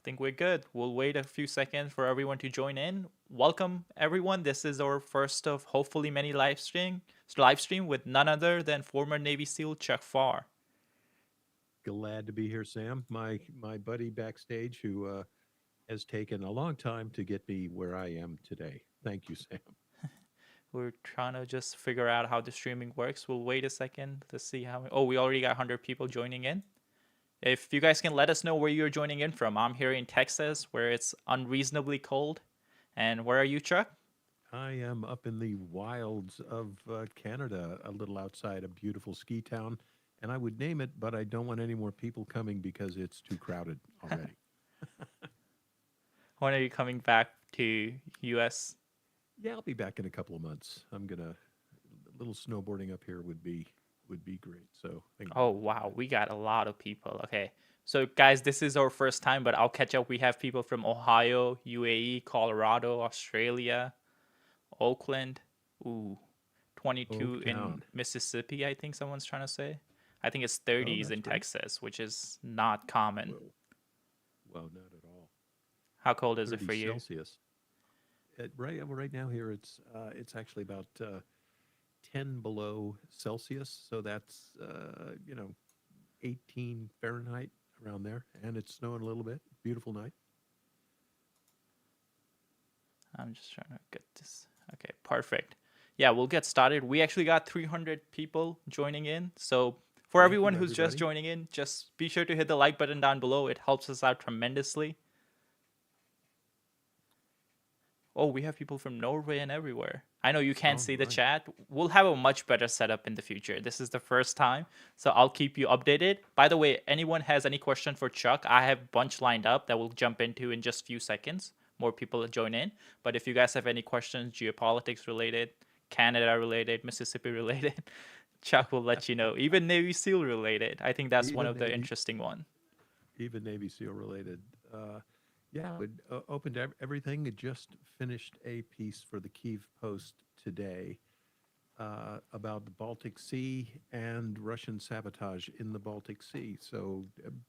think we're good. We'll wait a few seconds for everyone to join in. Welcome, everyone. This is our first of hopefully many live stream with none other than former Navy SEAL Chuck Farr. Glad to be here, Sam. My buddy backstage who has taken a long time to get me where I am today. Thank you, Sam. We're trying to just figure out how the streaming works. We'll wait a second to see how. Oh, we already got 100 people joining in. If you guys can let us know where you're joining in from. I'm here in Texas, where it's unreasonably cold. And where are you, Chuck? I am up in the wilds of Canada, a little outside a beautiful ski town, and I would name it, but I don't want any more people coming because it's too crowded already. When are you coming back to US? Yeah, I'll be back in a couple of months. A little snowboarding up here would be great. So thinking Oh, about doing wow. that. We got a lot of people. Okay. So, guys, this is our first time, but I'll catch up. We have people from Ohio, UAE, Colorado, Australia, Oakland. Ooh, 22 in Oaktown. Mississippi, I think someone's trying to say. I think it's Oh, 30s that's in great. Texas, which is not common. Whoa. Well, not at all. How cold is it 30 for you? Celsius. Right now here it's actually about 10 below Celsius, so that's 18 Fahrenheit around there, and it's snowing a little bit. Beautiful night. I'm just trying to get this. Okay, perfect. Yeah, we'll get started. We actually got 300 people joining in. So, for Thank everyone you, who's just everybody. joining in, just be sure to hit the like button down below. It helps us out tremendously. Oh, we have people from Norway and everywhere. I know you can't All see the right. chat. We'll have a much better setup in the future. This is the first time, so I'll keep you updated. By the way, anyone has any question for Chuck, I have a bunch lined up that we'll jump into in just a few seconds. More people will join in. But if you guys have any questions, geopolitics related, Canada related, Mississippi related, Chuck will let you know. Even Navy SEAL related. I think that's one Even of the Navy, interesting one. even Navy SEAL related. Yeah, would open to everything. It just finished a piece for the Kiev Post today about the Baltic Sea and Russian sabotage in the Baltic Sea. So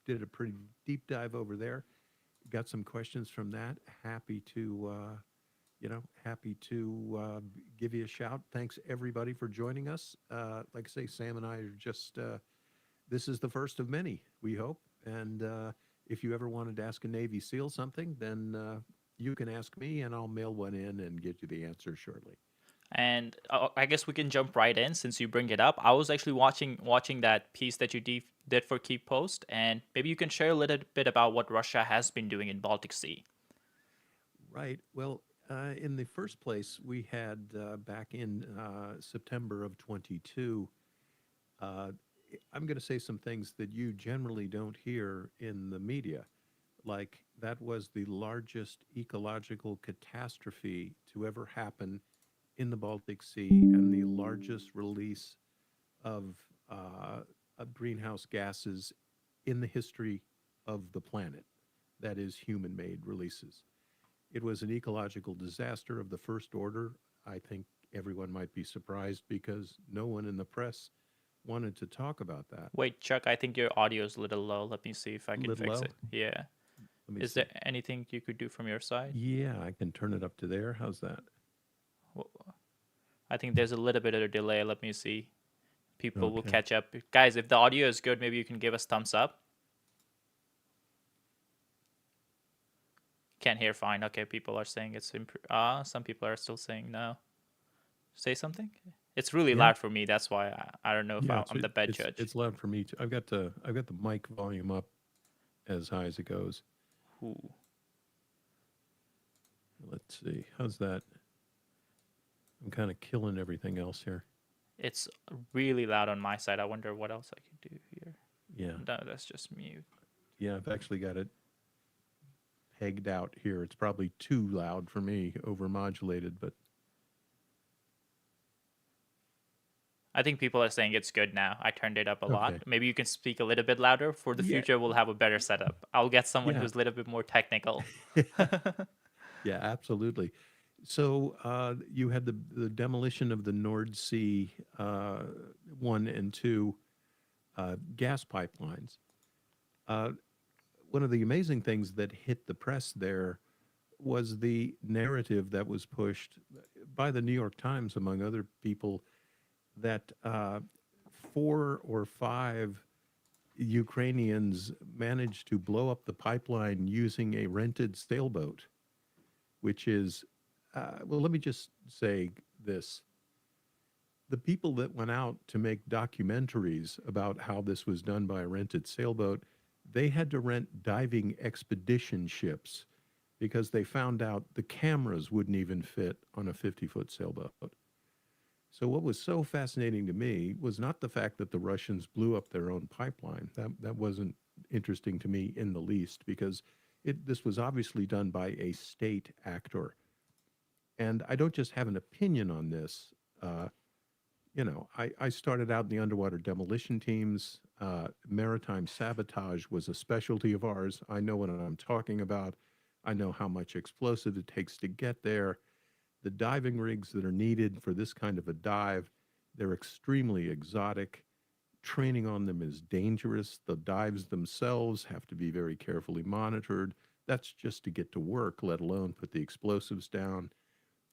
did a pretty deep dive over there. Got some questions from that. Happy to give you a shout. Thanks everybody for joining us. Like I say, Sam and I are just this is the first of many, we hope. And if you ever wanted to ask a Navy SEAL something, then you can ask me, and I'll mail one in and get you the answer shortly. And I guess we can jump right in since you bring it up. I was actually watching that piece that you did for Keep Post, and maybe you can share a little bit about what Russia has been doing in Baltic Sea. Right. Well, in the first place, we had back in September of 22. Uh, I'm going to say some things that you generally don't hear in the media. Like, that was the largest ecological catastrophe to ever happen in the Baltic Sea and the largest release of, uh, of greenhouse gases in the history of the planet. That is, human made releases. It was an ecological disaster of the first order. I think everyone might be surprised because no one in the press wanted to talk about that. Wait, Chuck, I think your audio is a little low. Let me see if I A can little fix low. it. Yeah. Let me Is there see. anything you could do from your side? Yeah, I can turn it up to there. How's that? Well, I think there's a little bit of a delay. Let me see. People will Okay. catch up. Guys, if the audio is good, maybe you can give us thumbs up. Can't hear fine. Okay, people are saying it's some people are still saying no. Say something. It's really Yeah. loud for me. That's why I don't know if Yeah, I'm the bad it's judge. it's loud for me too. I've got the mic volume up as high as it goes. Ooh. Let's see. How's that? I'm kind of killing everything else here. It's really loud on my side. I wonder what else I could do here. Yeah. No, that's just mute. Yeah, I've actually got it pegged out here. It's probably too loud for me, overmodulated, but I think people are saying it's good now. I turned it up a okay. lot. Maybe you can speak a little bit louder. For the Yeah. future, we'll have a better setup. I'll get someone Yeah. who's a little bit more technical. Yeah, absolutely. So you had the demolition of the Nord Sea 1 and 2 gas pipelines. Uh, one of the amazing things that hit the press there was the narrative that was pushed by the New York Times, among other people, that four or five Ukrainians managed to blow up the pipeline using a rented sailboat, which is, well, let me just say this. The people that went out to make documentaries about how this was done by a rented sailboat, they had to rent diving expedition ships because they found out the cameras wouldn't even fit on a 50-foot sailboat. So what was so fascinating to me was not the fact that the Russians blew up their own pipeline. That wasn't interesting to me in the least because this was obviously done by a state actor. And I don't just have an opinion on this. I started out in the underwater demolition teams. Maritime sabotage was a specialty of ours. I know what I'm talking about. I know how much explosive it takes to get there. The diving rigs that are needed for this kind of a dive, they're extremely exotic. Training on them is dangerous. The dives themselves have to be very carefully monitored. That's just to get to work, let alone put the explosives down,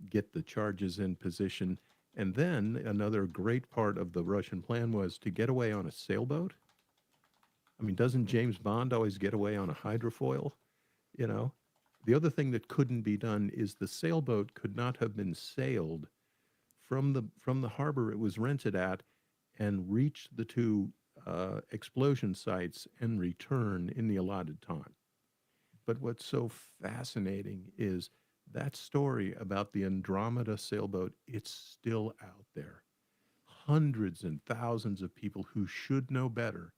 get the charges in position. And then another great part of the Russian plan was to get away on a sailboat. I mean, doesn't James Bond always get away on a hydrofoil? You know, the other thing that couldn't be done is the sailboat could not have been sailed from the harbor it was rented at and reach the two explosion sites and return in the allotted time. But what's so fascinating is that story about the Andromeda sailboat, it's still out there. Hundreds and thousands of people who should know better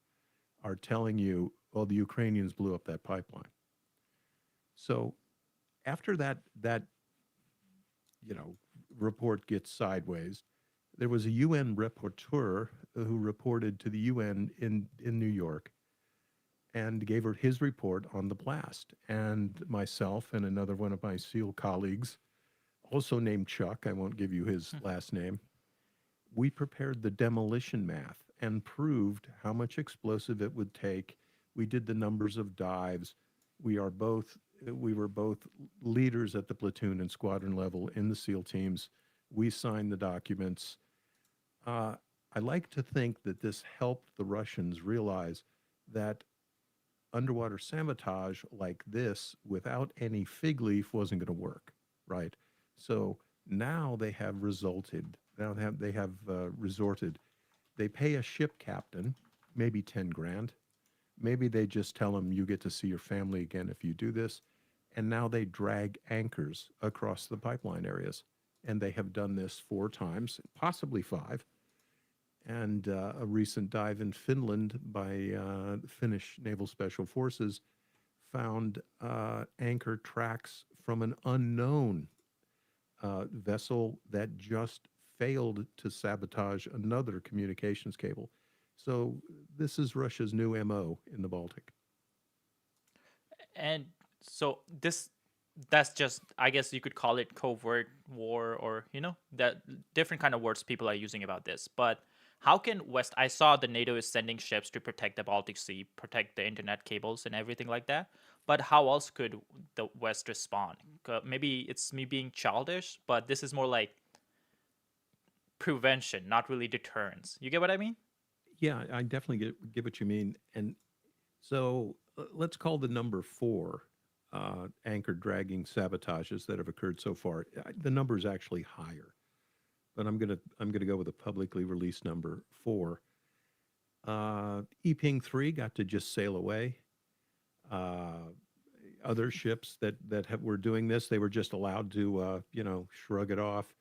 are telling you, well, the Ukrainians blew up that pipeline. So after that you know report gets sideways, there was a UN rapporteur who reported to the UN in New York and gave her his report on the blast. And myself and another one of my SEAL colleagues, also named Chuck, I won't give you his last name, we prepared the demolition math and proved how much explosive it would take. We did the numbers of dives. We were both leaders at the platoon and squadron level in the SEAL teams. We signed the documents. Uh, I like to think that this helped the Russians realize that underwater sabotage like this without any fig leaf wasn't going to work, right? So now they have resulted. Now they have resorted. They pay a ship captain, maybe 10 grand. Maybe they just tell him you get to see your family again if you do this. And now they drag anchors across the pipeline areas. And they have done this 4 times, possibly 5. And a recent dive in Finland by Finnish Naval Special Forces found anchor tracks from an unknown vessel that just failed to sabotage another communications cable. So this is Russia's new MO in the Baltic. And so this that's just, I guess you could call it covert war, or that different kind of words people are using about this. But how can West, I saw the NATO is sending ships to protect the Baltic Sea, protect the internet cables and everything like that. But how else could the West respond? Maybe it's me being childish, but this is more like prevention, not really deterrence. You get what I mean? Yeah, I definitely get what you mean. And so let's call the number 4 anchor dragging sabotages that have occurred so far. The number is actually higher, but I'm gonna go with a publicly released number 4. Eping 3 got to just sail away. Uh, Other ships were doing this, they were just allowed to shrug it off.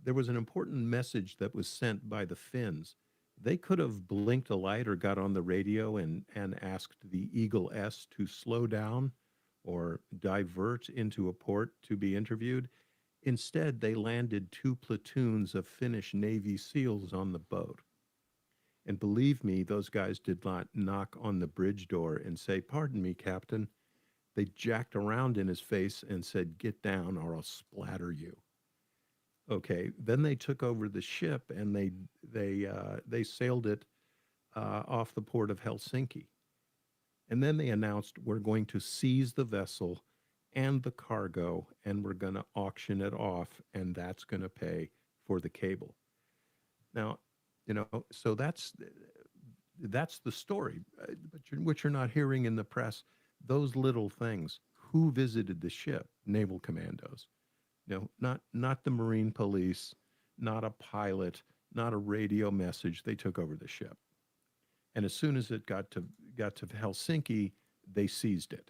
There was an important message that was sent by the Finns. They could have blinked a light or got on the radio and asked the Eagle S to slow down or divert into a port to be interviewed. Instead, they landed 2 platoons of Finnish Navy SEALs on the boat. And believe me, those guys did not knock on the bridge door and say, "Pardon me, Captain." They jacked around in his face and said, "Get down or I'll splatter you." Okay, then they took over the ship and they sailed it off the port of Helsinki. And then they announced we're going to seize the vessel and the cargo and we're going to auction it off and that's going to pay for the cable. Now, so that's the story. But what you're not hearing in the press, those little things. Who visited the ship? Naval commandos. Not the Marine police, not a pilot, not a radio message. They took over the ship. And as soon as it got to Helsinki, they seized it.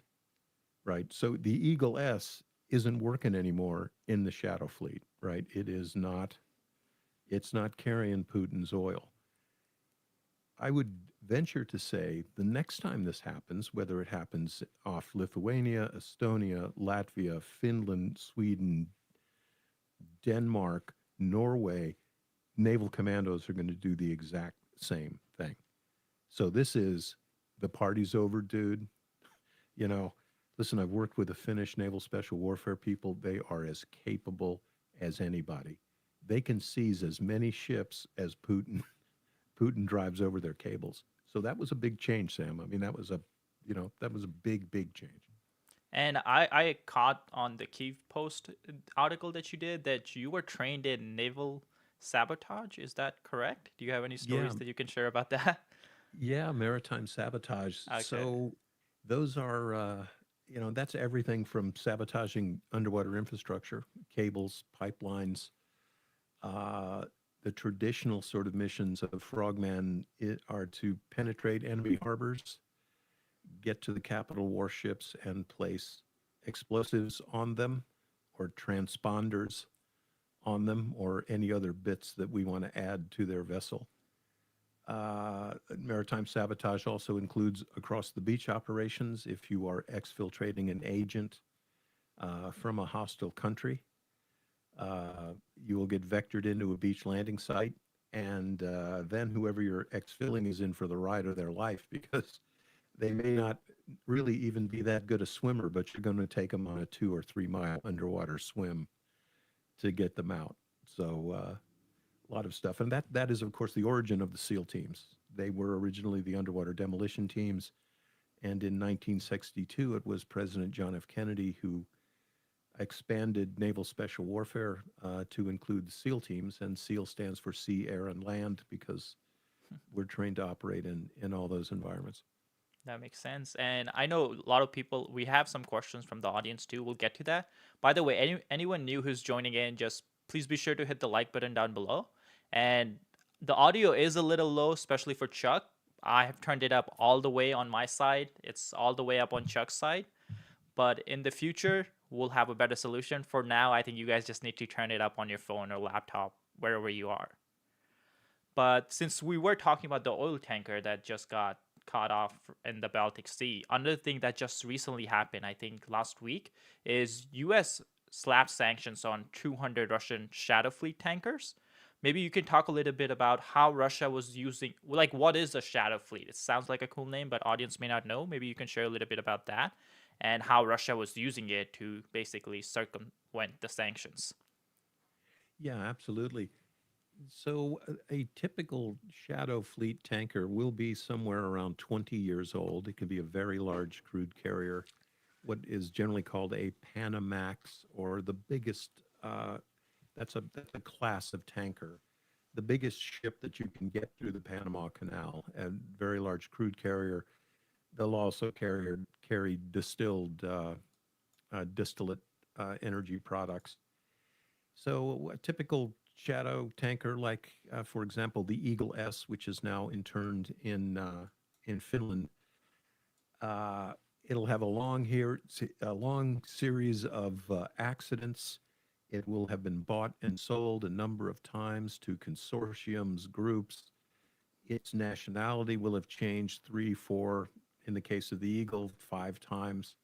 Right. So the Eagle S isn't working anymore in the Shadow Fleet. Right. It is not. It's not carrying Putin's oil. I would venture to say the next time this happens, whether it happens off Lithuania, Estonia, Latvia, Finland, Sweden, Denmark, Norway, naval commandos are going to do the exact same thing. So this is the party's over, dude. You know, listen, I've worked with the Finnish naval special warfare people. They are as capable as anybody. They can seize as many ships as Putin drives over their cables. So that was a big change, Sam. I mean, that was a big, big change. And I caught on the Kiev Post article that you did that you were trained in naval sabotage. Is that correct? Do you have any Yeah, stories that you can share about that? yeah, maritime sabotage. Okay. So those are, that's everything from sabotaging underwater infrastructure, cables, pipelines. Uh, the traditional sort of missions of Frogman are to penetrate enemy harbors, get to the capital warships, and place explosives on them or transponders on them or any other bits that we want to add to their vessel. Maritime sabotage also includes across the beach operations if you are exfiltrating an agent from a hostile country. You will get vectored into a beach landing site, and then whoever you're exfilling is in for the ride of their life because they may not really even be that good a swimmer, but you're going to take them on a 2 or 3 mile underwater swim to get them out. So a lot of stuff, and that is of course the origin of the SEAL teams. They were originally the underwater demolition teams, and in 1962 it was President John F. Kennedy who expanded naval special warfare to include the SEAL teams, and SEAL stands for sea, air, and land because we're trained to operate in all those environments. That makes sense. And I know a lot of people, we have some questions from the audience too. We'll get to that. By the way, anyone new who's joining in, just please be sure to hit the like button down below. And the audio is a little low, especially for Chuck. I have turned it up all the way on my side. It's all the way up on Chuck's side. But in the future, we'll have a better solution. For now, I think you guys just need to turn it up on your phone or laptop, wherever you are. But since we were talking about the oil tanker that just got caught off in the Baltic Sea, another thing that just recently happened, I think last week, is US slapped sanctions on 200 Russian Shadow Fleet tankers. Maybe you can talk a little bit about how Russia was using, like, what is a Shadow Fleet? It sounds like a cool name, but audience may not know. Maybe you can share a little bit about that and how Russia was using it to basically circumvent the sanctions. Yeah, absolutely. So a typical shadow fleet tanker will be somewhere around 20 years old. It can be a very large crude carrier, what is generally called a Panamax, or the biggest. That's a class of tanker, the biggest ship that you can get through the Panama Canal, a very large crude carrier. They'll also carry distillate energy products. So a typical shadow tanker, like for example the Eagle S, which is now interned in Finland, uh, it'll have a long series of accidents. It will have been bought and sold a number of times to consortiums, groups. Its nationality will have changed three, four, in the case of the Eagle, 5 times.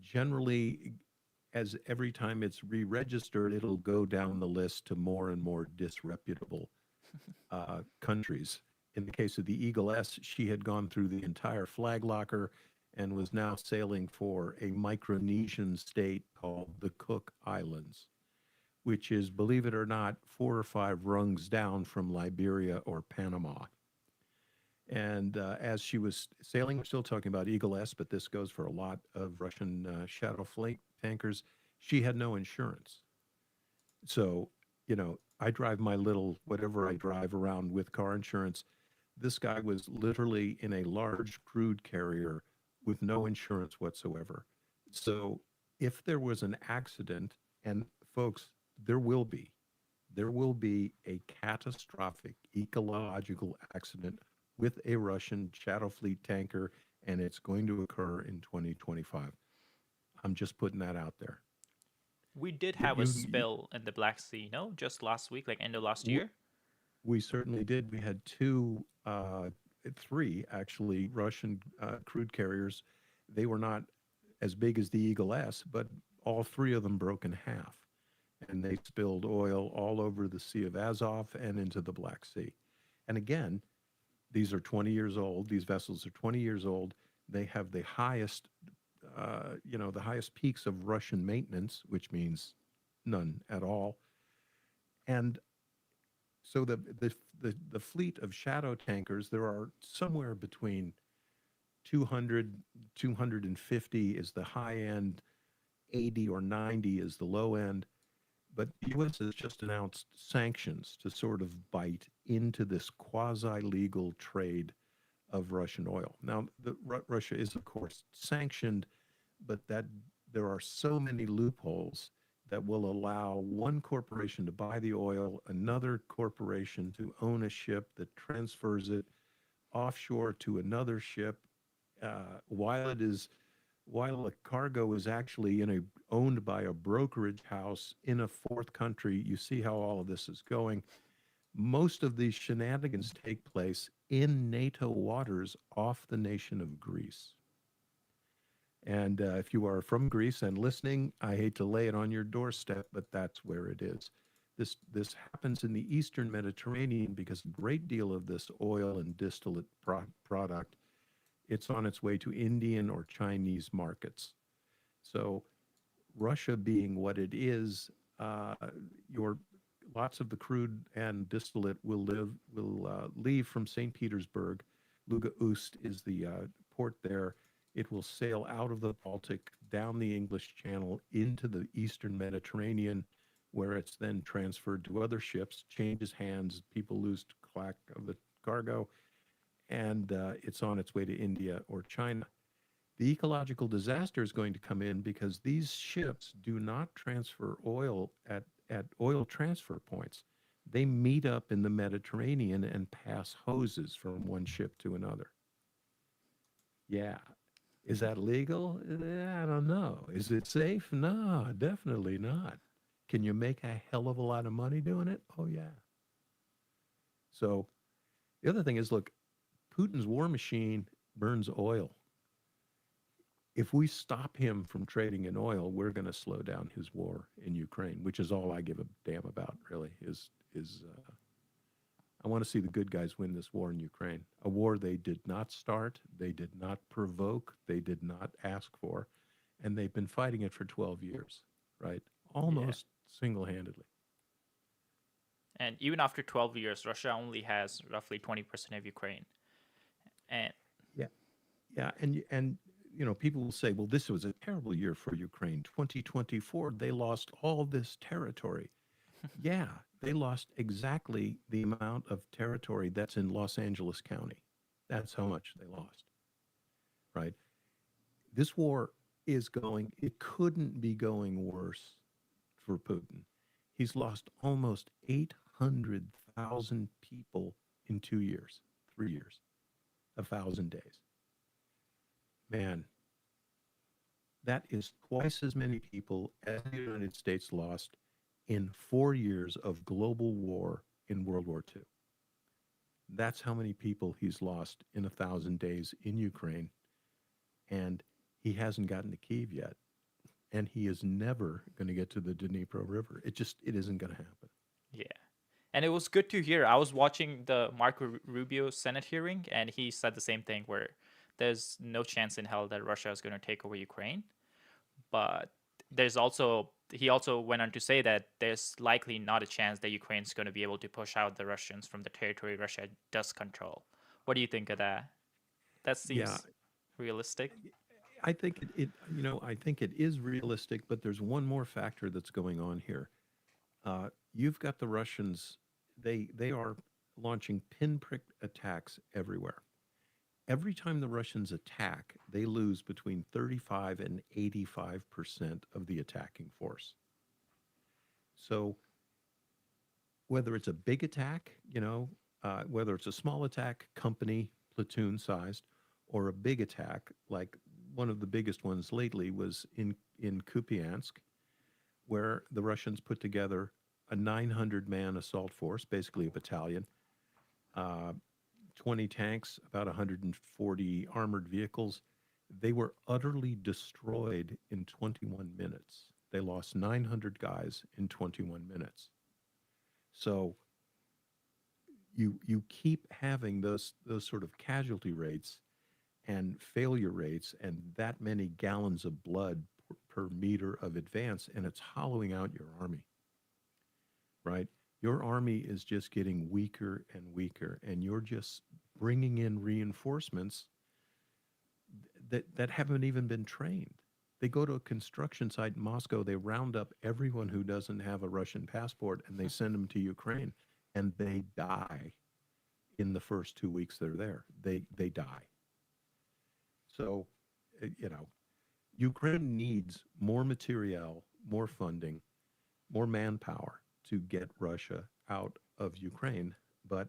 Generally, as every time it's re-registered, it'll go down the list to more and more disreputable countries. In the case of the Eagle S, she had gone through the entire flag locker and was now sailing for a Micronesian state called the Cook Islands, which is, believe it or not, 4 or 5 rungs down from Liberia or Panama. And as she was sailing, we're still talking about Eagle S, but this goes for a lot of Russian Shadow fleet tankers. She had no insurance. So, I drive my little whatever I drive around with car insurance. This guy was literally in a large crude carrier with no insurance whatsoever. So, if there was an accident, and folks, there will be, there will be a catastrophic ecological accident with a Russian Shadow Fleet tanker, and it's going to occur in 2025. I'm just putting that out there. We did But have a spill in the Black Sea, no? Just last week, like end of last year. we certainly did. We had three actually Russian crude carriers. They were not as big as the Eagle S, but all three of them broke in half. And they spilled oil all over the Sea of Azov and into the Black Sea. And again, these are 20 years old. These vessels are 20 years old. They have the highest, the highest peaks of Russian maintenance, which means none at all. And so the fleet of shadow tankers, there are somewhere between 200, 250 is the high end, 80 or 90 is the low end. But the U.S. has just announced sanctions to sort of bite into this quasi legal trade of Russian oil. Now, Russia is, of course, sanctioned, but that there are so many loopholes that will allow one corporation to buy the oil, another corporation to own a ship that transfers it offshore to another ship, while it is while a cargo is actually owned by a brokerage house in a fourth country. You see how all of this is going. Most of these shenanigans take place in NATO waters off the nation of Greece. And if you are from Greece and listening, I hate to lay it on your doorstep, but that's where it is. This happens in the Eastern Mediterranean because a great deal of this oil and distillate product, it's on its way to Indian or Chinese markets. So Russia being what it is, your lots of the crude and distillate will leave from St. Petersburg. Luga Ust is the port there. It will sail out of the Baltic, down the English Channel into the Eastern Mediterranean, where it's then transferred to other ships, changes hands, people lose track of the cargo, and it's on its way to India or China. The ecological disaster is going to come in because these ships do not transfer oil at oil transfer points. They meet up in the Mediterranean and pass hoses from one ship to another. Yeah. Is that legal? I don't know. Is it safe? No, definitely not. Can you make a hell of a lot of money doing it? Oh, yeah. So the other thing is look, Putin's war machine burns oil. If we stop him from trading in oil, we're going to slow down his war in Ukraine, which is all I give a damn about. Really, is I want to see the good guys win this war in Ukraine, a war they did not start, they did not provoke, they did not ask for, and they've been fighting it for 12 years, right? Yeah. Almost single-handedly. And even after 12 years, Russia only has roughly 20% of Ukraine. And Yeah, yeah, and people will say, well, this was a terrible year for Ukraine. 2024, they lost all this territory. Yeah, they lost exactly the amount of territory that's in Los Angeles County. That's how much they lost, right? This war it couldn't be going worse for Putin. He's lost almost 800,000 people in 2 years, 3 years, 1,000 days. Man, that is twice as many people as the United States lost in 4 years of global war in World War II. That's how many people he's lost in 1,000 days in Ukraine. And he hasn't gotten to Kiev yet. And he is never going to get to the Dnipro River. It isn't going to happen. yeah. And it was good to hear. I was watching the Marco Rubio Senate hearing, and he said the same thing where there's no chance in hell that Russia is going to take over Ukraine. But he also went on to say that there's likely not a chance that Ukraine's going to be able to push out the Russians from the territory Russia does control, What do you think of that? That Yeah, seems realistic. I think I think it is realistic, but there's one more factor that's going on here. You've got the Russians; they are launching pinprick attacks everywhere. Every time the Russians attack, they lose between 35 and 85% of the attacking force. So whether it's a big attack, whether it's a small attack, company, platoon sized, or a big attack, like one of the biggest ones lately was in Kupiansk, where the Russians put together a 900-man assault force, basically a battalion, uh, 20 tanks, about 140 armored vehicles. They were utterly destroyed in 21 minutes. They lost 900 guys in 21 minutes. So you keep having those sort of casualty rates and failure rates and that many gallons of blood per meter of advance, and it's hollowing out your army, right? Your army is just getting weaker and weaker, and you're just bringing in reinforcements that haven't even been trained. They go to a construction site in Moscow, they round up everyone who doesn't have a Russian passport, and they send them to Ukraine, and they die in the first 2 weeks they're there. They die. So, you know, Ukraine needs more materiel, more funding, more manpower to get Russia out of Ukraine. But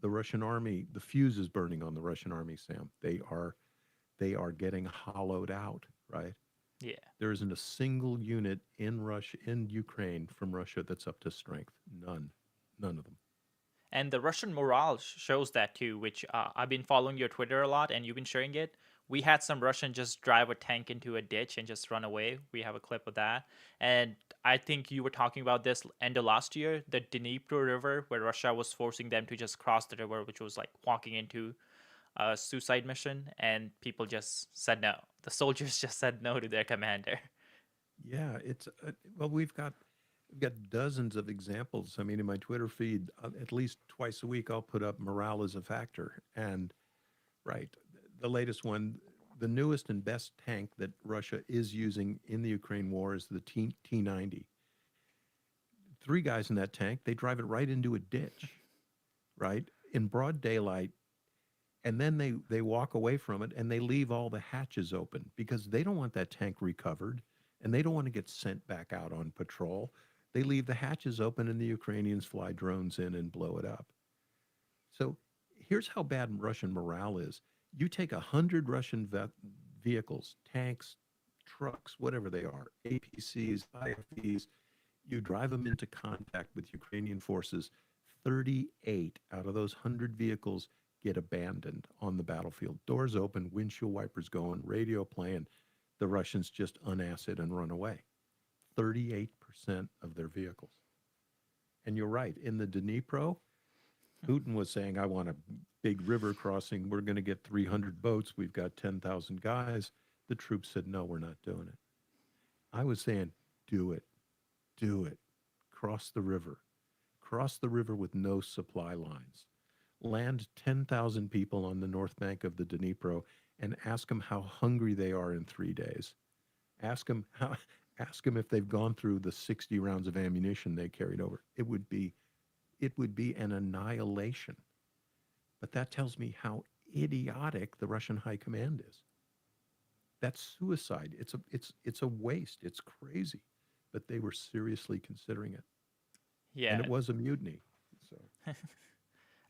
the Russian army, the fuse is burning on the Russian army, Sam. They are getting hollowed out, right? Yeah. There isn't a single unit in Russia, in Ukraine from Russia that's up to strength. None. None of them. And the Russian morale shows that too, which I've been following your Twitter a lot and you've been sharing it. We had some Russian just drive a tank into a ditch and just run away. We have a clip of that. And I think you were talking about this end of last year, the Dnipro River, where Russia was forcing them to just cross the river, which was like walking into a suicide mission. And people just said no. The soldiers just said no to their commander. Yeah, it's well, we've got dozens of examples. I mean, in my Twitter feed, at least twice a week, I'll put up morale as a factor. And right, the latest one, the newest and best tank that Russia is using in the Ukraine war is the T90. Three guys in that tank, they drive it right into a ditch, right, in broad daylight, and then they walk away from it and they leave all the hatches open because they don't want that tank recovered and they don't want to get sent back out on patrol. They leave the hatches open and the Ukrainians fly drones in and blow it up. So here's how bad Russian morale is. You take 100 Russian vehicles, tanks, trucks, whatever they are, APCs, IFEs, you drive them into contact with Ukrainian forces. 38 out of those 100 vehicles get abandoned on the battlefield. Doors open, windshield wipers going, radio playing. The Russians just unacid and run away. 38% of their vehicles. And you're right. In the Dnipro, Putin was saying, I want a big river crossing. We're going to get 300 boats. We've got 10,000 guys. The troops said, no, we're not doing it. I was saying, do it. Do it. Cross the river. Cross the river with no supply lines. Land 10,000 people on the north bank of the Dnipro and ask them how hungry they are in 3 days. Ask them how. Ask them if they've gone through the 60 rounds of ammunition they carried over. It would be an annihilation. But that tells me how idiotic the Russian high command is. That's suicide. It's a waste. It's crazy. But they were seriously considering it. And Yeah. it was a mutiny. So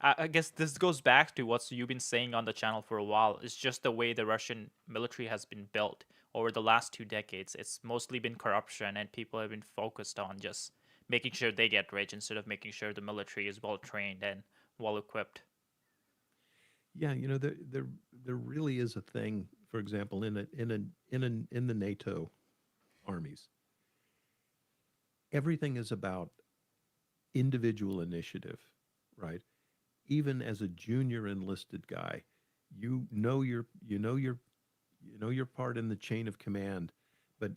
I guess this goes back to what you've been saying on the channel for a while. It's just the way the Russian military has been built over the last 2 decades. It's mostly been corruption, and people have been focused on just making sure they get rich instead of making sure the military is well trained and well equipped. yeah, there really is a thing, for example, in the NATO armies. Everything is about individual initiative, right? Even as a junior enlisted guy, you know your you know your you know your part in the chain of command. But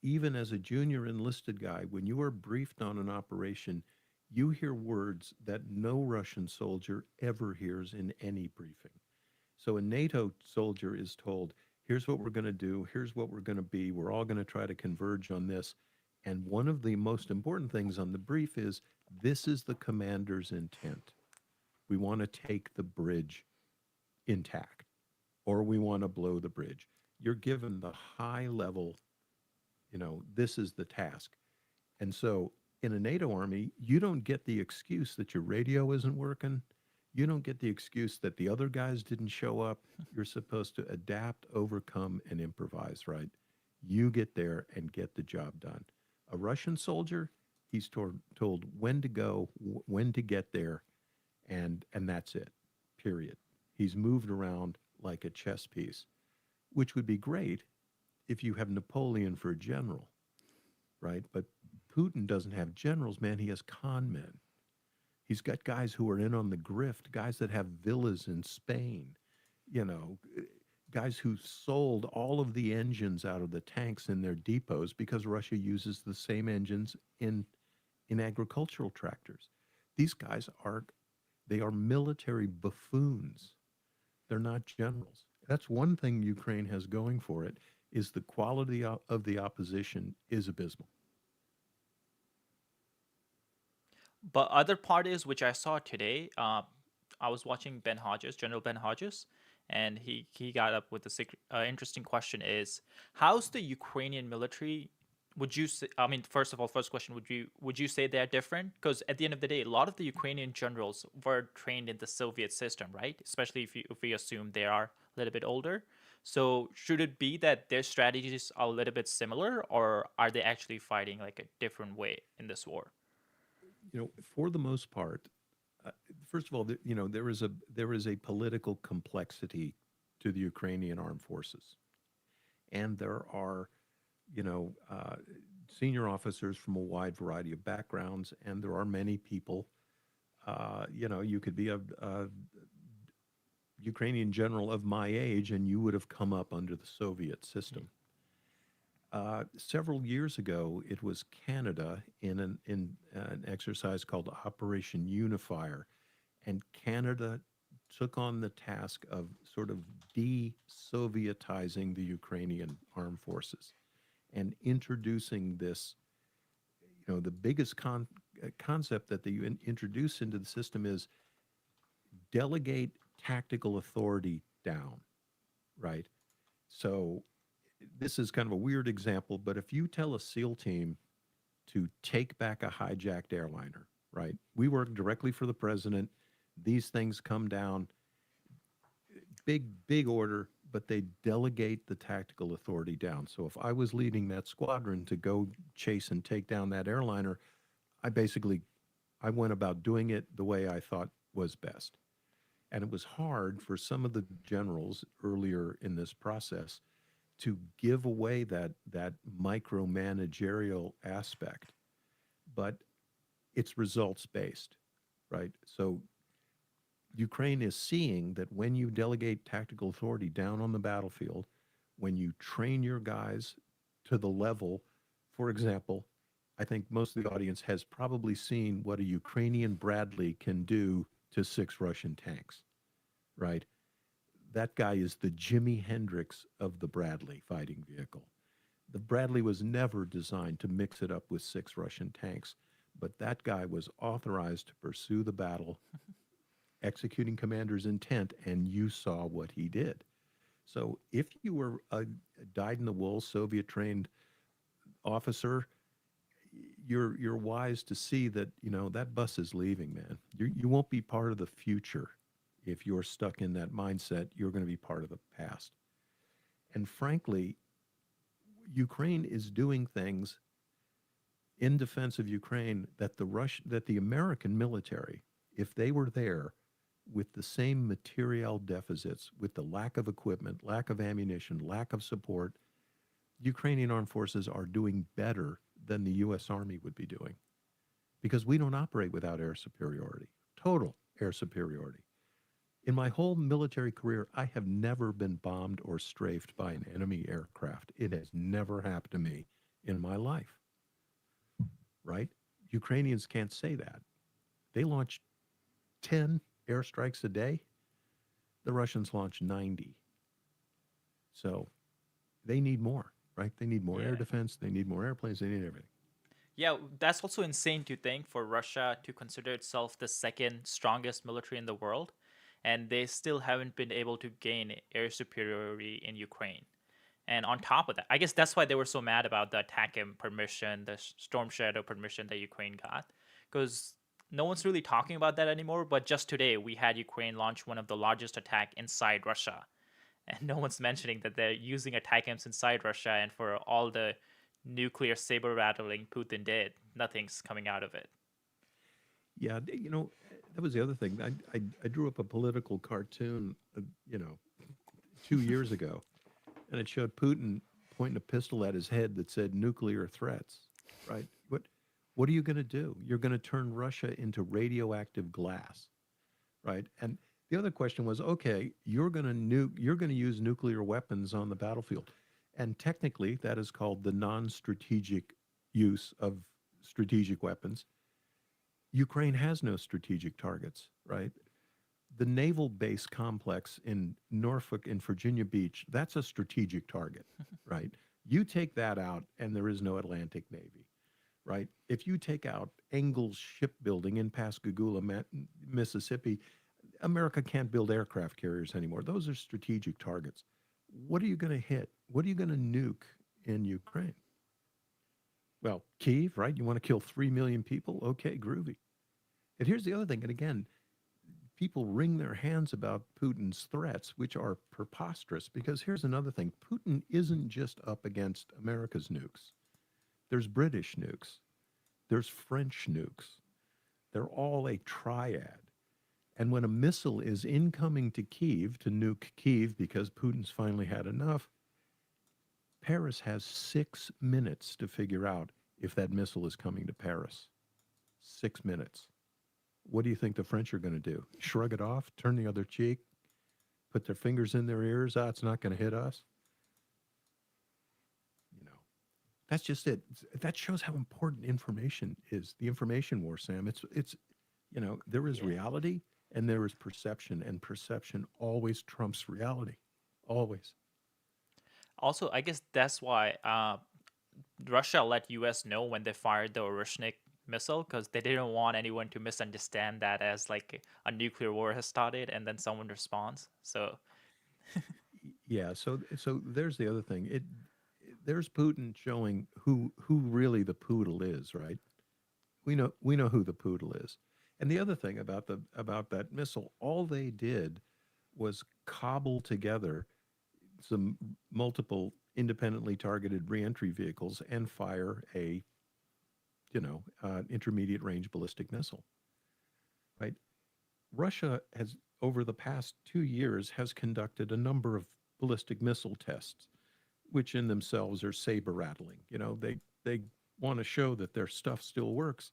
even as a junior enlisted guy, when you are briefed on an operation, you hear words that no Russian soldier ever hears in any briefing. So a NATO soldier is told, here's what we're going to do, here's what we're going to be, we're all going to try to converge on this. And one of the most important things on the brief is this is the commander's intent. We want to take the bridge intact, or we want to blow the bridge. You're given the high level, this is the task. And so in a NATO army, you don't get the excuse that your radio isn't working. You don't get the excuse that the other guys didn't show up. You're supposed to adapt, overcome, and improvise, right? You get there and get the job done. A Russian soldier, he's told when to go, when to get there, and that's it, period. He's moved around like a chess piece, which would be great if you have Napoleon for a general, right? But Putin doesn't have generals, man. He has con men. He's got guys who are in on the grift, guys that have villas in Spain, you know, guys who sold all of the engines out of the tanks in their depots because Russia uses the same engines in agricultural tractors. These guys are they are military buffoons. They're not generals. That's one thing Ukraine has going for it is the quality of the opposition is abysmal. But other part is which I saw today. I was watching Ben Hodges, General Ben Hodges, and he got up with a interesting question: is how's the Ukrainian military? Would you say? I mean, first of all, first question: would you say they're different? Because at the end of the day, a lot of the Ukrainian generals were trained in the Soviet system, right? Especially if we assume they are a little bit older. So should it be that their strategies are a little bit similar, or are they actually fighting like a different way in this war? For the most part, uh, first of all, there is a political complexity to the Ukrainian armed forces, and there are you know senior officers from a wide variety of backgrounds, and there are many people. You could be a Ukrainian general of my age, and you would have come up under the Soviet Yeah. system. Several years ago, it was Canada in an exercise called Operation Unifier, and Canada took on the task of sort of de-Sovietizing the Ukrainian armed forces and introducing this. The biggest concept that they introduce into the system is delegate tactical authority down, right? So this is kind of a weird example, but if you tell a SEAL team to take back a hijacked airliner, right? We work directly for the president. These things come down, big, big order, but they delegate the tactical authority down. So if I was leading that squadron to go chase and take down that airliner, I basically I went about doing it the way I thought was best. And it was hard for some of the generals earlier in this process to give away that micromanagerial aspect, but it's results based, right? So Ukraine is seeing that when you delegate tactical authority down on the battlefield, when you train your guys to the level, for example, I think most of the audience has probably seen what a Ukrainian Bradley can do to 6 Russian tanks, right? That guy is the Jimi Hendrix of the Bradley fighting vehicle. The Bradley was never designed to mix it up with 6 Russian tanks, but that guy was authorized to pursue the battle, executing commander's intent, and you saw what he did. So if you were a dyed-in-the-wool Soviet-trained officer, you're wise to see that that bus is leaving, man. You won't be part of the future if you're stuck in that mindset. You're going to be part of the past. And frankly, Ukraine is doing things in defense of Ukraine that the American military, if they were there with the same material deficits, with the lack of equipment, lack of ammunition, lack of support, Ukrainian armed forces are doing better than the US Army would be doing because we don't operate without air superiority, total air superiority. In my whole military career, I have never been bombed or strafed by an enemy aircraft. It has never happened to me in my life, right? Ukrainians can't say that. They launch 10 airstrikes a day. The Russians launch 90. So they need more, right? They need more air Yeah. defense. They need more airplanes. They need everything. Yeah, that's also insane to think for Russia to consider itself the second strongest military in the world, and they still haven't been able to gain air superiority in Ukraine. And on top of that, I guess that's why they were so mad about the attack and permission, the Storm Shadow permission that Ukraine got, because no one's really talking about that anymore. But just today, we had Ukraine launch one of the largest attack inside Russia, and no one's mentioning that they're using attackams inside Russia, and for all the nuclear saber rattling Putin did, nothing's coming out of it. Yeah, that was the other thing. I drew up a political cartoon, you know, 2 years ago, and it showed Putin pointing a pistol at his head that said nuclear threats, right? What are you going to do? You're going to turn Russia into radioactive glass, right? And the other question was, okay, you're going to use nuclear weapons on the battlefield. And technically that is called the non-strategic use of strategic weapons. Ukraine has no strategic targets, right? The naval base complex in Norfolk and Virginia Beach, that's a strategic target, right? You take that out and there is no Atlantic Navy, right? If you take out Engel's shipbuilding in Pascagoula, Mississippi, America can't build aircraft carriers anymore. Those are strategic targets. What are you going to hit? What are you going to nuke in Ukraine? Well, Kyiv, right? You want to kill 3 million people? Okay, groovy. And here's the other thing. And again, people wring their hands about Putin's threats, which are preposterous, because here's another thing. Putin isn't just up against America's nukes. There's British nukes. There's French nukes. They're all a triad. And when a missile is incoming to Kyiv to nuke Kyiv because Putin's finally had enough, Paris has 6 minutes to figure out if that missile is coming to Paris. 6 minutes. What do you think the French are going to do? Shrug it off, turn the other cheek, put their fingers in their ears? Ah, it's not going to hit us. You know, that's just it. That shows how important information is. The information war, Sam. There is Yeah. reality and there is perception, and perception always trumps reality. Always. Also, I guess that's why Russia let US know when they fired the Orishnik missile, because they didn't want anyone to misunderstand that as like a nuclear war has started and then someone responds. So Yeah. So there's the other thing. There's Putin showing who really the poodle is, right? We know who the poodle is. And the other thing about that missile, all they did was cobble together some multiple independently targeted reentry vehicles and fire a intermediate range ballistic missile, right? Russia has, over the past 2 years, has conducted a number of ballistic missile tests, which in themselves are saber rattling. They want to show that their stuff still works.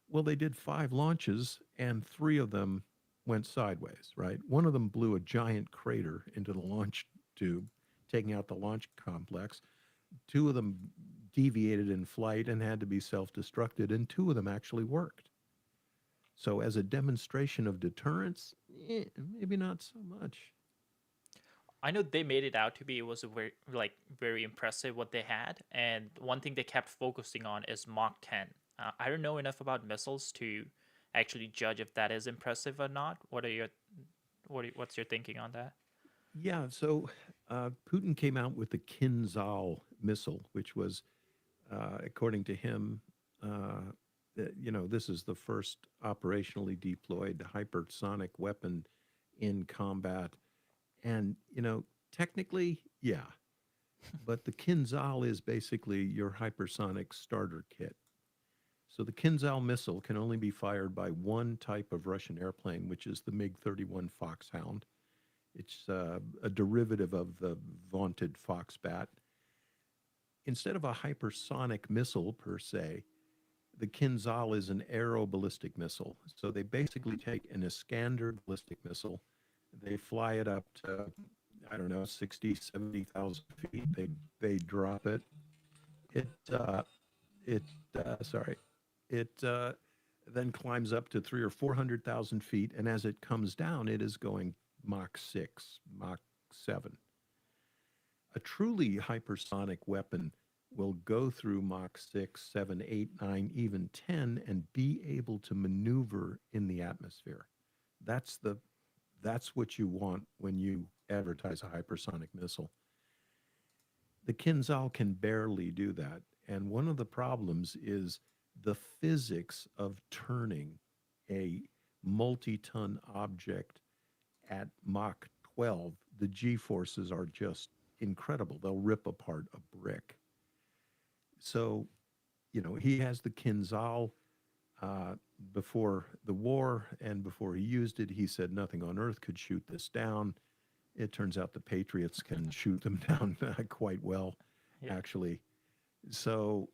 Well, they did 5 launches, and 3 of them went sideways. Right, one of them blew a giant crater into the launch tube, taking out the launch complex. 2 of them deviated in flight and had to be self-destructed, and 2 of them actually worked. So, as a demonstration of deterrence, maybe not so much. I know they made it out to be, it was a very impressive what they had, and one thing they kept focusing on is Mach 10. I don't know enough about missiles to actually judge if that is impressive or not. What's your thinking on that? Yeah, so Putin came out with the Kinzhal missile, which was, according to him, this is the first operationally deployed hypersonic weapon in combat. And, technically, yeah, but the Kinzhal is basically your hypersonic starter kit. So the Kinzhal missile can only be fired by one type of Russian airplane, which is the MiG 31 Foxhound. It's a derivative of the vaunted Foxbat. Instead of a hypersonic missile per se, the Kinzhal is an aeroballistic missile. So they basically take an Iskander ballistic missile, they fly it up to, I don't know, 60, 70,000 feet. They drop it. It, uh, it, sorry, it then climbs up to three or 400,000 feet, and as it comes down, it is going Mach 6, Mach 7. A truly hypersonic weapon will go through Mach 6, 7, 8, 9, even 10, and be able to maneuver in the atmosphere. That's the that's what you want when you advertise a hypersonic missile. The Kinzhal can barely do that. And one of the problems is the physics of turning a multi ton object at Mach 12. The G forces are just incredible. They'll rip apart a brick. So, he has the Kinzhal uh, before the war, and before he used it, he said nothing on earth could shoot this down. It turns out the Patriots can shoot them down quite well, Yeah. actually. So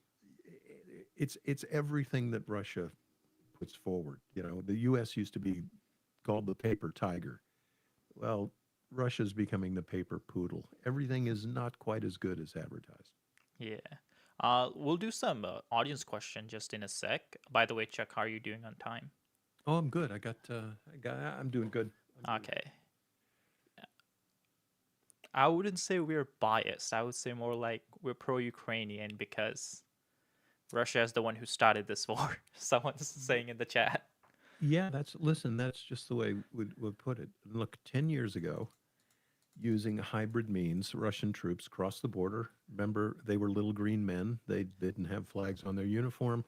it's everything that Russia puts forward. The U.S. used to be called the paper tiger. Well, Russia's becoming the paper poodle. Everything is not quite as good as advertised. Yeah. We'll do some audience question just in a sec. By the way, Chuck, how are you doing on time? Oh, I'm good. I'm doing good. I'm doing good. Okay. I wouldn't say we're biased. I would say more like we're pro-Ukrainian because Russia is the one who started this war. Someone's saying in the chat. Yeah, listen, that's just the way we'd put it. Look, 10 years ago, using hybrid means, Russian troops crossed the border. Remember, they were little green men. They didn't have flags on their uniform,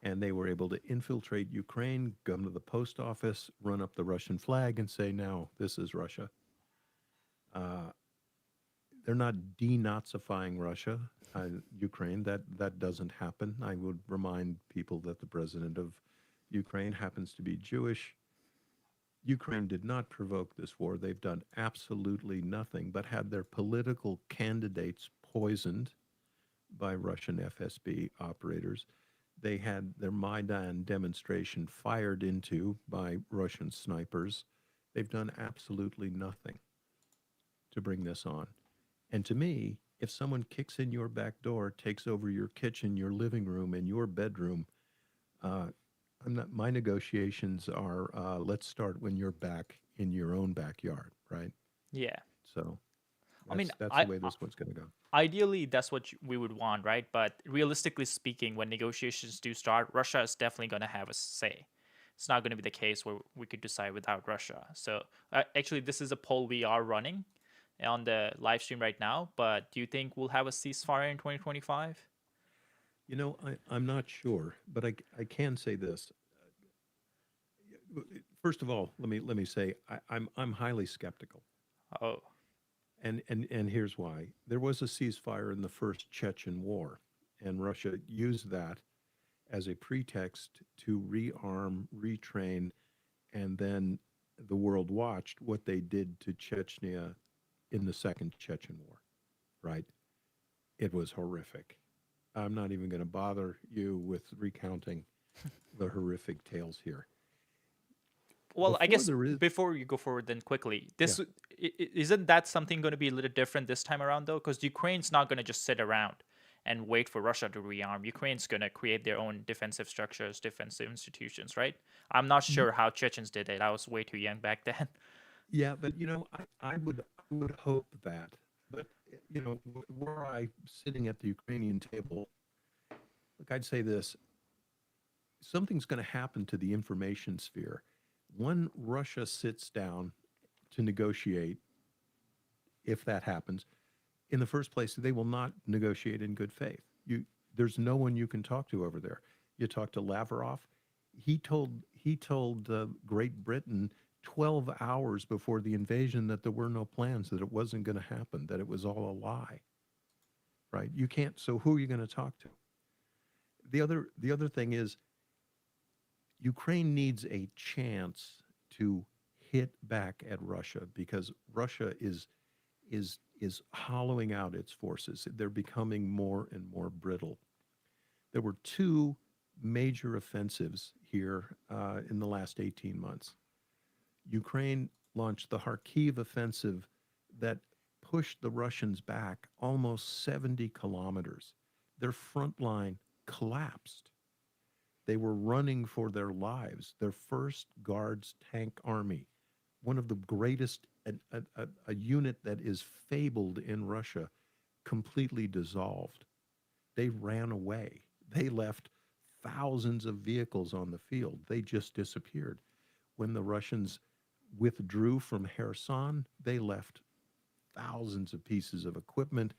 and they were able to infiltrate Ukraine, come to the post office, run up the Russian flag, and say, "Now this is Russia." Uh, they're not denazifying Russia, Ukraine. That doesn't happen. I would remind people that the president of Ukraine happens to be Jewish. Ukraine did not provoke this war. They've done absolutely nothing but had their political candidates poisoned by Russian FSB operators. They had their Maidan demonstration fired into by Russian snipers. They've done absolutely nothing to bring this on. And to me, if someone kicks in your back door, takes over your kitchen, your living room, and your bedroom, uh, I'm not. My negotiations are let's start when you're back in your own backyard, right? Yeah. So I mean, that's the way this one's going to go. ideally that's what we would want, right? But realistically speaking, when negotiations do start, Russia is definitely going to have a say. It's not going to be the case where we could decide without Russia. So actually, this is a poll we are running on the live stream right now. But do you think we'll have a ceasefire in 2025? I'm not sure, but I can say this. First of all, let me say I'm highly skeptical, Oh, and here's why. There was a ceasefire in the first Chechen war, and Russia used that as a pretext to rearm, retrain, and then the world watched what they did to Chechnya in the second Chechen war, right? It was horrific. I'm not even going to bother you with recounting the horrific tales here. well, I Before guess there is, before you go forward, then quickly, yeah, isn't that something going to be a little different this time around though? Because Ukraine's not going to just sit around and wait for Russia to rearm. Ukraine's going to create their own defensive structures, defensive institutions, right? I'm not y- sure how Chechens did it. I was way too young back then. yeah, but I would hope that, but were I sitting at the Ukrainian table, look, I'd say this: something's going to happen to the information sphere when Russia sits down to negotiate. If that happens, in the first place, they will not negotiate in good faith. There's no one you can talk to over there. You talk to Lavrov. He told Great Britain 12 hours before the invasion that there were no plans, that it wasn't going to happen, that it was all a lie. Right? You can't. So who are you going to talk to? The other thing is Ukraine needs a chance to hit back at Russia because Russia is hollowing out its forces. They're becoming more and more brittle. There were two major offensives here in the last 18 months. Ukraine launched the Kharkiv offensive that pushed the Russians back almost 70 kilometers. Their front line collapsed. They were running for their lives. Their first Guards tank army, one of the greatest, a unit that is fabled in Russia, completely dissolved. They ran away. They left thousands of vehicles on the field. They just disappeared. When the Russians withdrew from Kherson, they left thousands of pieces of equipment.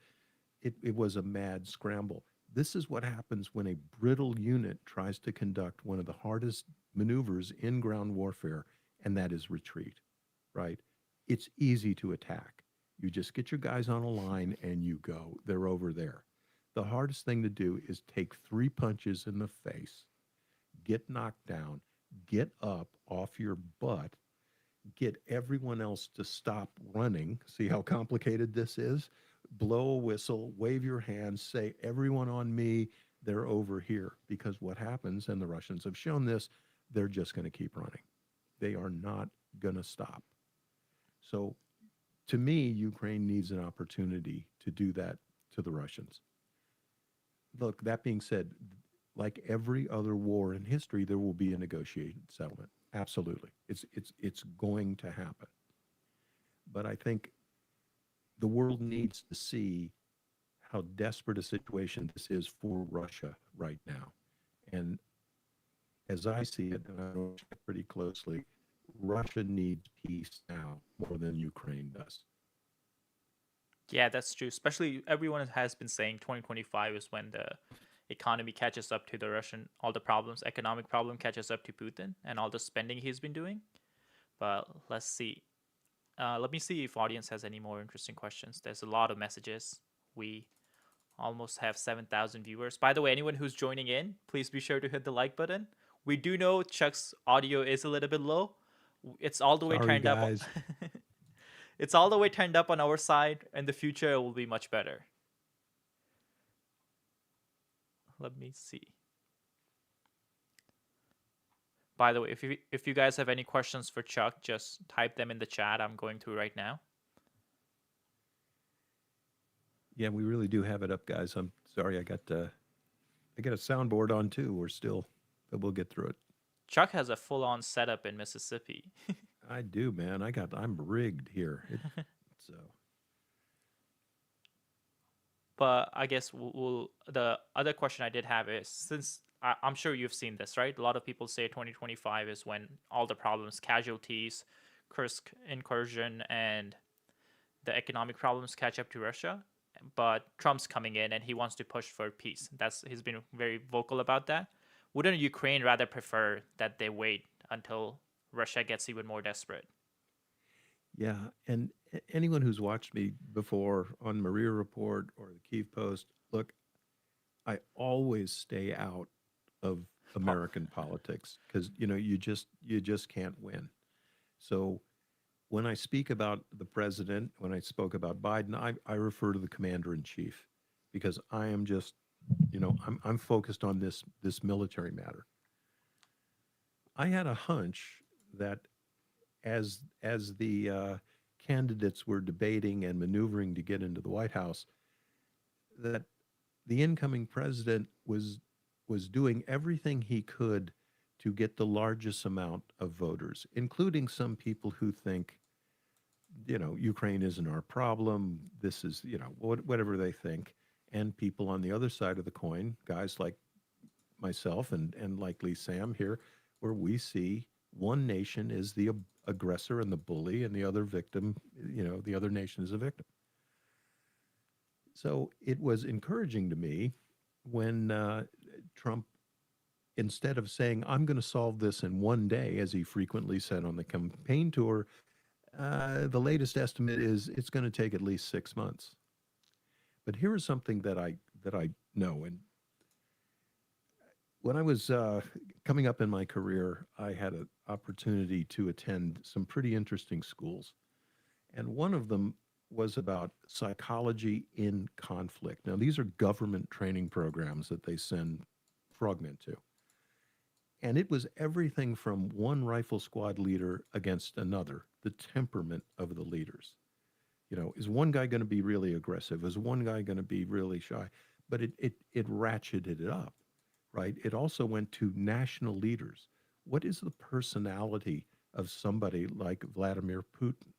It was a mad scramble. This is what happens when a brittle unit tries to conduct one of the hardest maneuvers in ground warfare, and that is retreat, right? It's easy to attack. You just get your guys on a line and you go. They're over there. The hardest thing to do is take three punches in the face, get knocked down, get up off your butt, get everyone else to stop running. See how complicated this is? Blow a whistle, wave your hands, say, everyone on me, they're over here. Because what happens, and the Russians have shown this, they're just going to keep running. They are not going to stop. So to me, Ukraine needs an opportunity to do that to the Russians. Look, that being said, like every other war in history, there will be a negotiated settlement. Absolutely. It's going to happen. But I think the world needs to see how desperate a situation this is for Russia right now. And as I see it, and I know it pretty closely, Russia needs peace now more than Ukraine does. Yeah, that's true. Especially everyone has been saying 2025 is when the economy catches up to the Russian, all the problems, economic problem catches up to Putin and all the spending he's been doing. But let's see. Let me see if audience has any more interesting questions. There's a lot of messages. We almost have 7,000 viewers. By the way, anyone who's joining in, please be sure to hit the like button. We do know Chuck's audio is a little bit low. It's all the way Sorry, turned up. guys. It's all the way turned up on our side. In the future, it will be much better. Let me see. By the way, if you guys have any questions for Chuck, just type them in the chat. I'm going through right now. Yeah, we really do have it up, guys. I'm sorry, I got a soundboard on too. But we'll get through it. Chuck has a full-on setup in Mississippi. I do, man. I'm rigged here. So But I guess the other question I did have is, since I'm sure you've seen this, right? A lot of people say 2025 is when all the problems, casualties, Kursk incursion, and the economic problems catch up to Russia. But Trump's coming in and he wants to push for peace. He's been very vocal about that. Wouldn't Ukraine rather prefer that they wait until Russia gets even more desperate? yeah, and anyone who's watched me before on Maria Report or the Kiev Post, look, I always stay out of American politics because you just can't win. So when I speak about the president, when I spoke about Biden, I refer to the commander in chief because I am just, I'm focused on this military matter. I had a hunch that as the candidates were debating and maneuvering to get into the White House, that the incoming president was doing everything he could to get the largest amount of voters, including some people who think, Ukraine isn't our problem. This is, whatever they think. And people on the other side of the coin, guys like myself and likely Sam here, where we see one nation is the aggressor and the bully, and the other victim, the other nation is a victim. So it was encouraging to me when Trump, instead of saying, I'm going to solve this in one day, as he frequently said on the campaign tour, the latest estimate is it's going to take at least 6 months. But here is something that I know. And when I was coming up in my career, I had an opportunity to attend some pretty interesting schools. And one of them was about psychology in conflict. Now, these are government training programs that they send frogmen to. And it was everything from one rifle squad leader against another, the temperament of the leaders. Is one guy going to be really aggressive? Is one guy going to be really shy? But it ratcheted it up, right? It also went to national leaders. What is the personality of somebody like Vladimir Putin?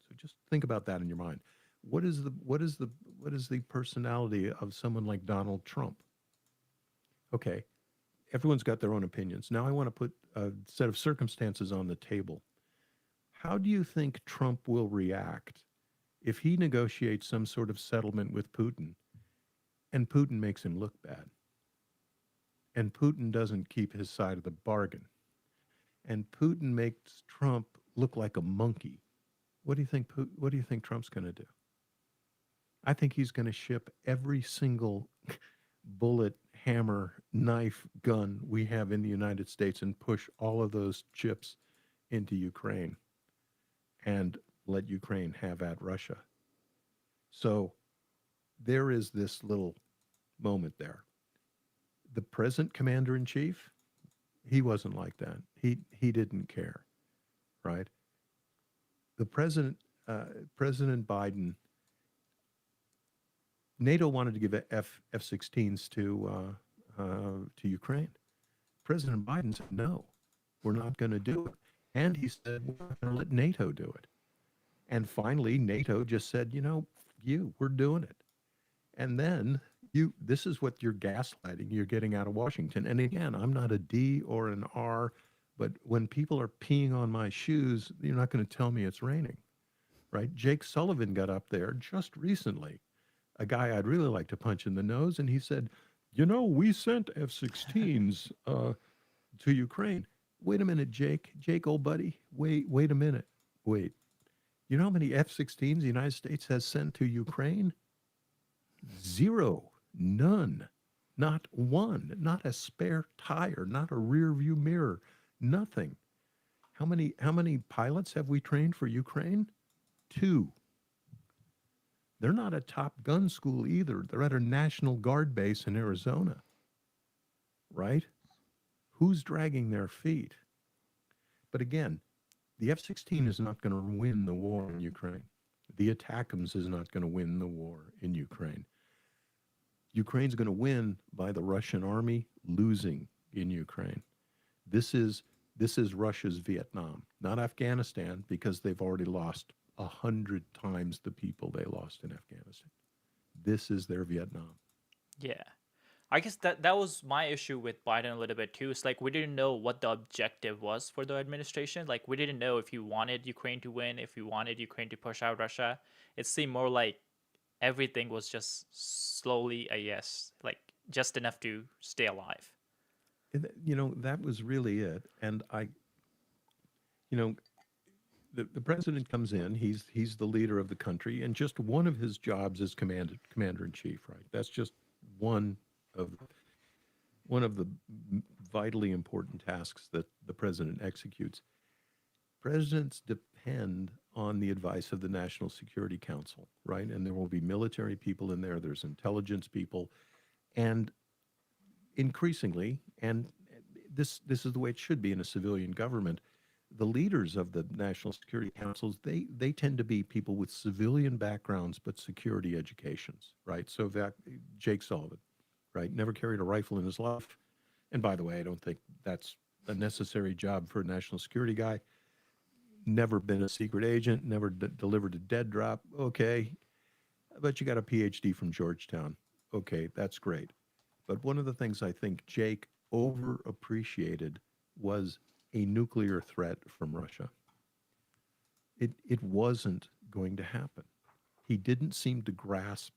So just think about that in your mind. What is the personality of someone like Donald Trump? Okay, everyone's got their own opinions. Now I want to put a set of circumstances on the table. How do you think Trump will react if he negotiates some sort of settlement with Putin and Putin makes him look bad and Putin doesn't keep his side of the bargain and Putin makes Trump look like a monkey? What do you think Trump's going to do? I think he's going to ship every single bullet, hammer, knife, gun we have in the United States and push all of those chips into Ukraine and let Ukraine have at Russia. So there is this little moment there. The present commander in chief, he wasn't like that. He didn't care, right? The President Biden, NATO wanted to give F-16s to Ukraine. President Biden said no, we're not going to do it, and he said we're not going to let NATO do it. And finally, NATO just said, we're doing it. And then this is what you're gaslighting you're getting out of Washington. And again, I'm not a D or an R, but when people are peeing on my shoes, you're not going to tell me it's raining, right? Jake Sullivan got up there just recently, a guy I'd really like to punch in the nose, and he said, we sent F-16s to Ukraine. Wait a minute, Jake. Jake, old buddy. Wait a minute. Wait. You know how many F-16s the United States has sent to Ukraine? Zero. None. Not one. Not a spare tire. Not a rear view mirror. Nothing. How many pilots have we trained for Ukraine? Two. They're not a Top Gun school either. They're at a National Guard base in Arizona, right? Who's dragging their feet? But again, the F-16 is not going to win the war in Ukraine. The ATACMS is not going to win the war in Ukraine. Ukraine's going to win by the Russian army losing in Ukraine. This is Russia's Vietnam, not Afghanistan, because they've already lost 100 times the people they lost in Afghanistan. This is their Vietnam. Yeah. I guess that was my issue with Biden a little bit too. It's like we didn't know what the objective was for the administration. Like we didn't know if he wanted Ukraine to win, if he wanted Ukraine to push out Russia. It seemed more like everything was just slowly a yes, like just enough to stay alive. That was really it. And you know, the president comes in. He's the leader of the country, and just one of his jobs is commander in chief. Right. That's just one of one of the vitally important tasks that the president executes. Presidents depend on the advice of the National Security Council, right? And there will be military people in there. There's intelligence people, and increasingly, and this is the way it should be in a civilian government. The leaders of the national security councils, they tend to be people with civilian backgrounds but security educations, right? So that Jake Sullivan, right, never carried a rifle in his life. And by the way, I don't think that's a necessary job for a national security guy. Never been a secret agent, never delivered a dead drop. Okay, but you got a PhD from Georgetown. Okay, that's great. But one of the things I think Jake overappreciated was a nuclear threat from Russia. It wasn't going to happen. He didn't seem to grasp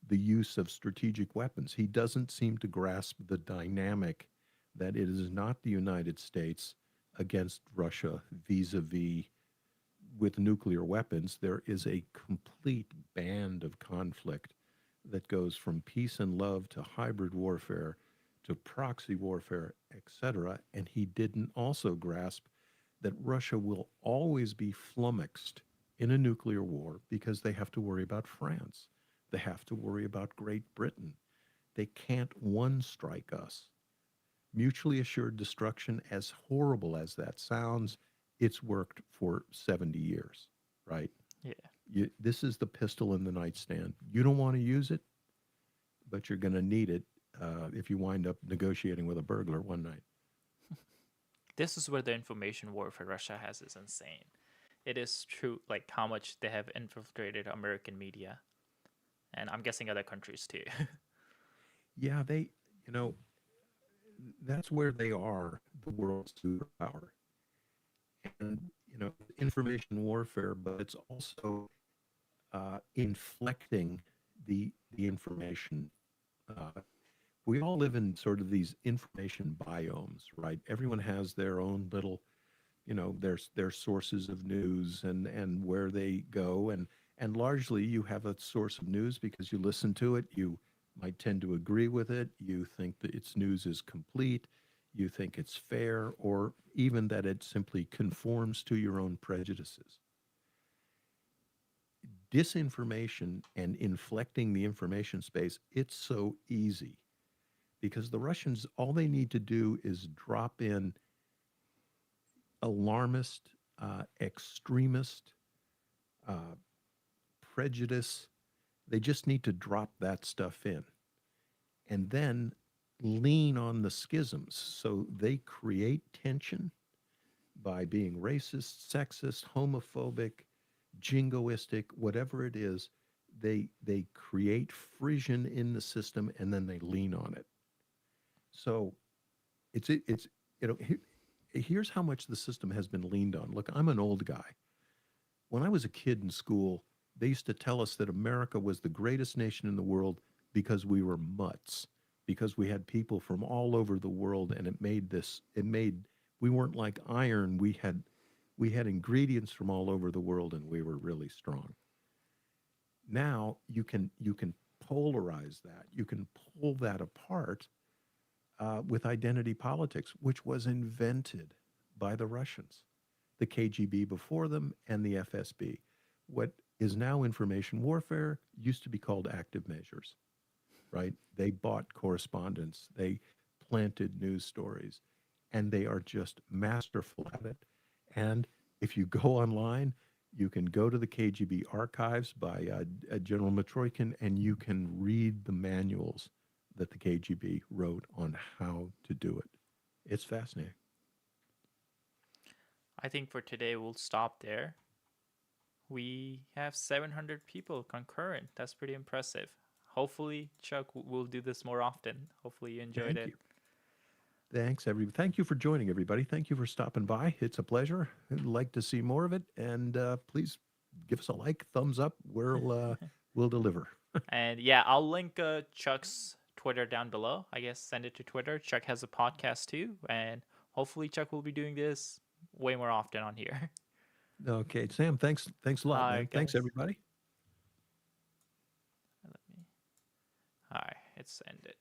the use of strategic weapons. He doesn't seem to grasp the dynamic that it is not the United States against Russia vis-a-vis with nuclear weapons. There is a complete band of conflict that goes from peace and love to hybrid warfare to proxy warfare, etc. And he didn't also grasp that Russia will always be flummoxed in a nuclear war because they have to worry about France. They have to worry about Great Britain. They can't one strike us. Mutually assured destruction, as horrible as that sounds, it's worked for 70 years, right? Yeah. This is the pistol in the nightstand. You don't want to use it, but you're going to need it if you wind up negotiating with a burglar one night. This is where the information warfare Russia has is insane. It is true, like how much they have infiltrated American media, and I'm guessing other countries too. Yeah, you know, that's where they are the world's superpower. And, information warfare, but it's also inflecting the information. Uh, we all live in sort of these information biomes, right? Everyone has their own little, their sources of news and where they go, and largely you have a source of news because you listen to it, you might tend to agree with it, you think that its news is complete, you think it's fair, or even that it simply conforms to your own prejudices. Disinformation and inflecting the information space, it's so easy because the Russians, all they need to do is drop in alarmist, extremist, uh, prejudice. They just need to drop that stuff in and then lean on the schisms. So they create tension by being racist, sexist, homophobic, jingoistic, whatever it is. They create frisson in the system and then they lean on it. So it's here's how much the system has been leaned on. Look, I'm an old guy. When I was a kid in school, they used to tell us that America was the greatest nation in the world because we were mutts, because we had people from all over the world, and we weren't like iron. We had ingredients from all over the world, and we were really strong. Now you can polarize that. You can pull that apart with identity politics, which was invented by the Russians, the KGB before them, and the FSB. What is now information warfare used to be called active measures, right? They bought correspondence, they planted news stories, and they are just masterful at it. And if you go online, you can go to the KGB archives by General Matroikin, and you can read the manuals that the KGB wrote on how to do it. It's fascinating. I think for today we'll stop there. We have 700 people concurrent. That's pretty impressive. Hopefully, Chuck will do this more often. Hopefully, you enjoyed Thank it. you. Thank you for joining, everybody. Thank you for stopping by. It's a pleasure. I'd like to see more of it, and please give us a like, thumbs up. We'll deliver. And yeah, I'll link Chuck's Twitter down below. I guess send it to Twitter. Chuck has a podcast too, and hopefully Chuck will be doing this way more often on here. Okay, Sam. Thanks a All lot, man. right, Thanks, guys. everybody. Let me. All right, it's ended.